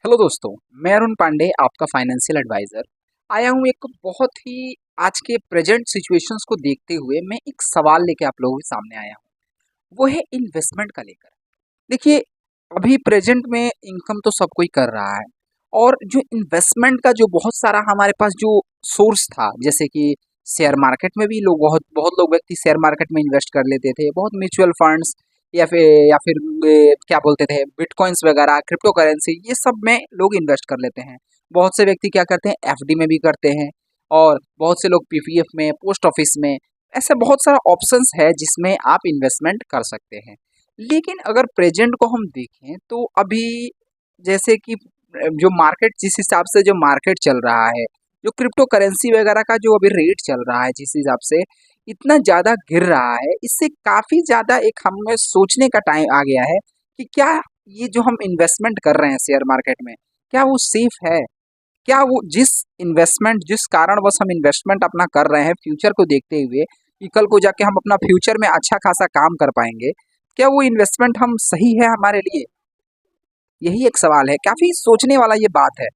Hello दोस्तों, मैं अरुण पांडे आपका फाइनेंशियल एडवाइज़र आया हूँ। एक बहुत ही आज के प्रेजेंट सिचुएशंस को देखते हुए मैं एक सवाल लेके आप लोगों के सामने आया हूँ। वो है इन्वेस्टमेंट का लेकर। देखिए, अभी प्रेजेंट में इनकम तो सब कोई कर रहा है और जो इन्वेस्टमेंट का जो बहुत सारा हमारे पास जो सोर्स था, जैसे कि शेयर मार्केट में भी लोग बहुत बहुत लोग व्यक्ति शेयर मार्केट में इन्वेस्ट कर लेते थे, बहुत म्यूचुअल फंड्स या फिर क्या बोलते थे बिटकॉइंस वगैरह, क्रिप्टो करेंसी, ये सब में लोग इन्वेस्ट कर लेते हैं। बहुत से व्यक्ति क्या करते हैं, एफडी में भी करते हैं और बहुत से लोग पीपीएफ में, पोस्ट ऑफिस में, ऐसे बहुत सारा ऑप्शंस है जिसमें आप इन्वेस्टमेंट कर सकते हैं। लेकिन अगर प्रेजेंट को हम देखें तो अभी जैसे कि जो मार्केट जिस हिसाब से जो मार्केट चल रहा है, जो क्रिप्टो करेंसी वगैरह का जो अभी रेट चल रहा है, जिस हिसाब से इतना ज़्यादा गिर रहा है, इससे काफ़ी ज़्यादा एक हमें सोचने का टाइम आ गया है कि क्या ये जो हम इन्वेस्टमेंट कर रहे हैं शेयर मार्केट में, क्या वो सेफ है? क्या वो जिस इन्वेस्टमेंट जिस कारणवश हम इन्वेस्टमेंट अपना कर रहे हैं फ्यूचर को देखते हुए कि कल को जाके हम अपना फ्यूचर में अच्छा खासा काम कर पाएंगे, क्या वो इन्वेस्टमेंट हम सही है हमारे लिए? यही एक सवाल है, काफ़ी सोचने वाला ये बात है।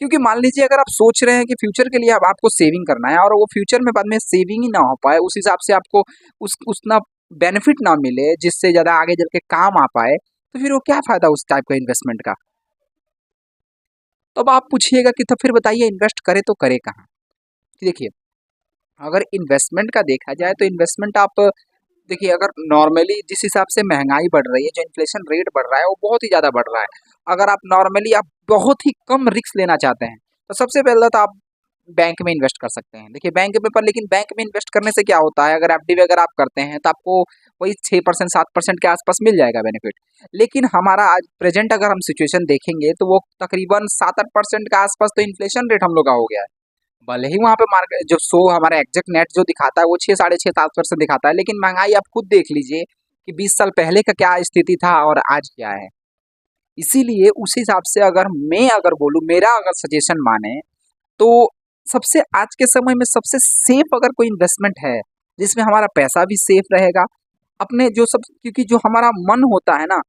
क्योंकि मान लीजिए अगर आप सोच रहे हैं कि फ्यूचर के लिए अब आपको सेविंग करना है और वो फ्यूचर में बाद में सेविंग ही ना हो पाए, उस हिसाब से आपको उस उतना बेनिफिट ना मिले जिससे ज़्यादा आगे चल के काम आ पाए, तो फिर वो क्या फ़ायदा उस टाइप का इन्वेस्टमेंट का? तो अब आप पूछिएगा कि तो फिर बताइए इन्वेस्ट करें तो करें कहाँ? देखिए, अगर इन्वेस्टमेंट का देखा जाए तो इन्वेस्टमेंट आप देखिए, अगर नॉर्मली जिस हिसाब से महंगाई बढ़ रही है, जो इन्फ्लेशन रेट बढ़ रहा है, वो बहुत ही ज़्यादा बढ़ रहा है। अगर आप नॉर्मली आप बहुत ही कम रिस्क लेना चाहते हैं, तो सबसे पहले तो आप बैंक में इन्वेस्ट कर सकते हैं। देखिए बैंक में पर लेकिन बैंक में इन्वेस्ट करने से क्या होता है, अगर एफडी वगैरह आप करते हैं तो आपको वही 6% 7% के आसपास मिल जाएगा बेनिफिट। लेकिन हमारा आज प्रेजेंट अगर हम सिचुएशन देखेंगे तो वो तकरीबन 7-8% के आसपास तो इन्फ्लेशन रेट हम लोग का हो गया है। भले ही वहाँ पे मार्केट जो शो हमारा एग्जैक्ट नेट जो दिखाता है वो 6 साढ़े 6 7% दिखाता है, लेकिन महंगाई आप खुद देख लीजिए कि 20 साल पहले का क्या स्थिति था और आज क्या है। इसीलिए उस हिसाब से अगर बोलूँ, मेरा अगर सजेशन माने तो सबसे आज के समय में सबसे सेफ अगर कोई इन्वेस्टमेंट है जिसमें हमारा पैसा भी सेफ रहेगा, अपने जो सब क्योंकि जो हमारा मन होता है ना,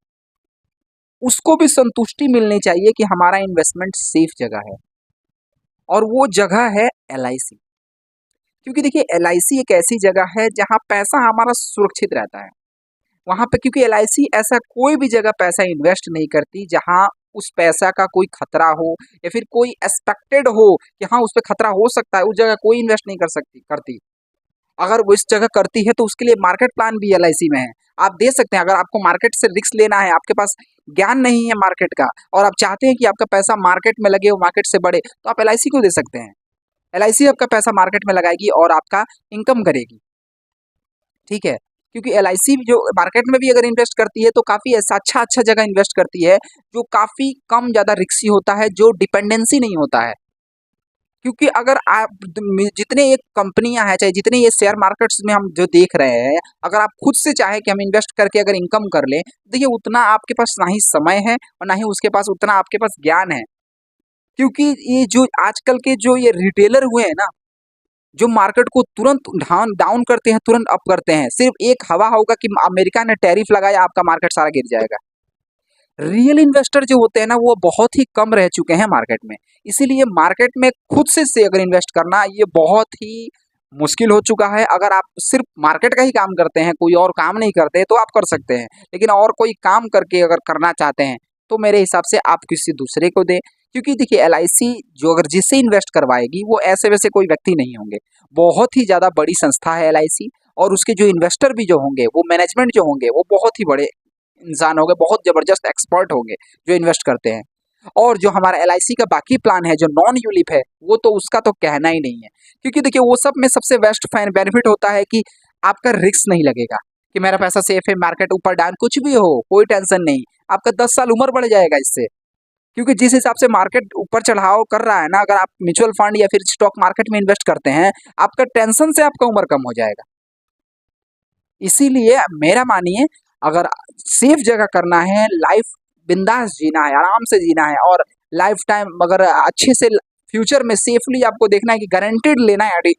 उसको भी संतुष्टि मिलनी चाहिए कि हमारा इन्वेस्टमेंट सेफ जगह है और वो जगह है एलआईसी। क्योंकि देखिए एलआईसी एक ऐसी जगह है जहाँ पैसा हमारा सुरक्षित रहता है। वहाँ पे क्योंकि एलआईसी ऐसा कोई भी जगह पैसा इन्वेस्ट नहीं करती जहाँ उस पैसा का कोई खतरा हो या फिर कोई एक्सपेक्टेड हो कि हाँ उस पर खतरा हो सकता है, उस जगह कोई इन्वेस्ट नहीं करती। अगर वो इस जगह करती है तो उसके लिए मार्केट प्लान भी एलआईसी में है। आप दे सकते हैं, अगर आपको मार्केट से रिस्क लेना है, आपके पास ज्ञान नहीं है मार्केट का और आप चाहते हैं कि आपका पैसा मार्केट में लगे, वो मार्केट से बढ़े, तो आप एलआईसी को दे सकते हैं। एलआईसी आपका पैसा मार्केट में लगाएगी और आपका इनकम करेगी। ठीक है, क्योंकि एलआईसी जो मार्केट में भी अगर इन्वेस्ट करती है तो काफ़ी ऐसा अच्छा अच्छा जगह इन्वेस्ट करती है जो काफ़ी कम ज़्यादा रिस्की होता है, जो डिपेंडेंसी नहीं होता है। क्योंकि अगर आप जितने ये कंपनियां हैं, चाहे जितने ये शेयर मार्केट्स में हम जो देख रहे हैं, अगर आप खुद से चाहे कि हम इन्वेस्ट करके अगर इनकम कर लें, देखिए उतना आपके पास ना ही समय है और ना ही उसके पास उतना आपके पास ज्ञान है। क्योंकि ये जो आजकल के जो ये रिटेलर हुए हैं ना, जो मार्केट को तुरंत डाउन डाउन करते हैं, तुरंत अप करते हैं, सिर्फ एक हवा होगा कि अमेरिका ने टैरिफ लगाया, आपका मार्केट सारा गिर जाएगा। रियल इन्वेस्टर जो होते हैं ना, वो बहुत ही कम रह चुके हैं मार्केट में। इसीलिए मार्केट में खुद से अगर इन्वेस्ट करना ये बहुत ही मुश्किल हो चुका है। अगर आप सिर्फ मार्केट का ही काम करते हैं, कोई और काम नहीं करते, तो आप कर सकते हैं। लेकिन और कोई काम करके अगर करना चाहते हैं तो मेरे हिसाब से आप किसी दूसरे को दें। क्योंकि देखिए एलआईसी जो अगर जिससे इन्वेस्ट करवाएगी वो ऐसे वैसे कोई व्यक्ति नहीं होंगे, बहुत ही ज़्यादा बड़ी संस्था है एलआईसी। और उसके जो इन्वेस्टर भी जो होंगे, वो मैनेजमेंट जो होंगे, वो बहुत ही बड़े इंसान होंगे, बहुत ज़बरदस्त एक्सपर्ट होंगे जो इन्वेस्ट करते हैं। और जो हमारा एलआईसी का बाकी प्लान है जो नॉन यूलिप है, वो तो उसका तो कहना ही नहीं है। क्योंकि देखिए वो सब में सबसे बेस्ट फैन बेनिफिट होता है कि आपका रिस्क नहीं लगेगा कि मेरा पैसा सेफ है, मार्केट ऊपर डाउन कुछ भी हो कोई टेंशन नहीं। आपका 10 साल उम्र बढ़ जाएगा इससे। क्योंकि जिस हिसाब से मार्केट ऊपर चढ़ाव कर रहा है ना, अगर आप म्यूचुअल फंड या फिर स्टॉक मार्केट में इन्वेस्ट करते हैं, आपका टेंशन से आपका उम्र कम हो जाएगा। इसीलिए मेरा मानिए, अगर सेफ जगह करना है, लाइफ बिंदास जीना है, आराम से जीना है और लाइफ टाइम अगर अच्छे से फ्यूचर में सेफली आपको देखना है कि गारंटेड लेना है,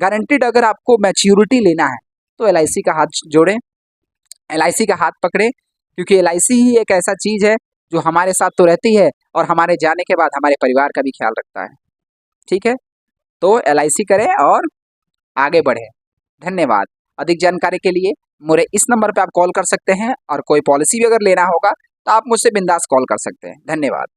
गारंटेड अगर आपको मैच्योरिटी लेना है, तो एलआईसी का हाथ जोड़ें, एलआईसी का हाथ पकड़े। क्योंकि एलआईसी ही एक ऐसा चीज़ है जो हमारे साथ तो रहती है और हमारे जाने के बाद हमारे परिवार का भी ख्याल रखता है। ठीक है, तो LIC करें और आगे बढ़ें। धन्यवाद। अधिक जानकारी के लिए मेरे इस नंबर पे आप कॉल कर सकते हैं, और कोई पॉलिसी भी अगर लेना होगा तो आप मुझसे बिंदास कॉल कर सकते हैं। धन्यवाद।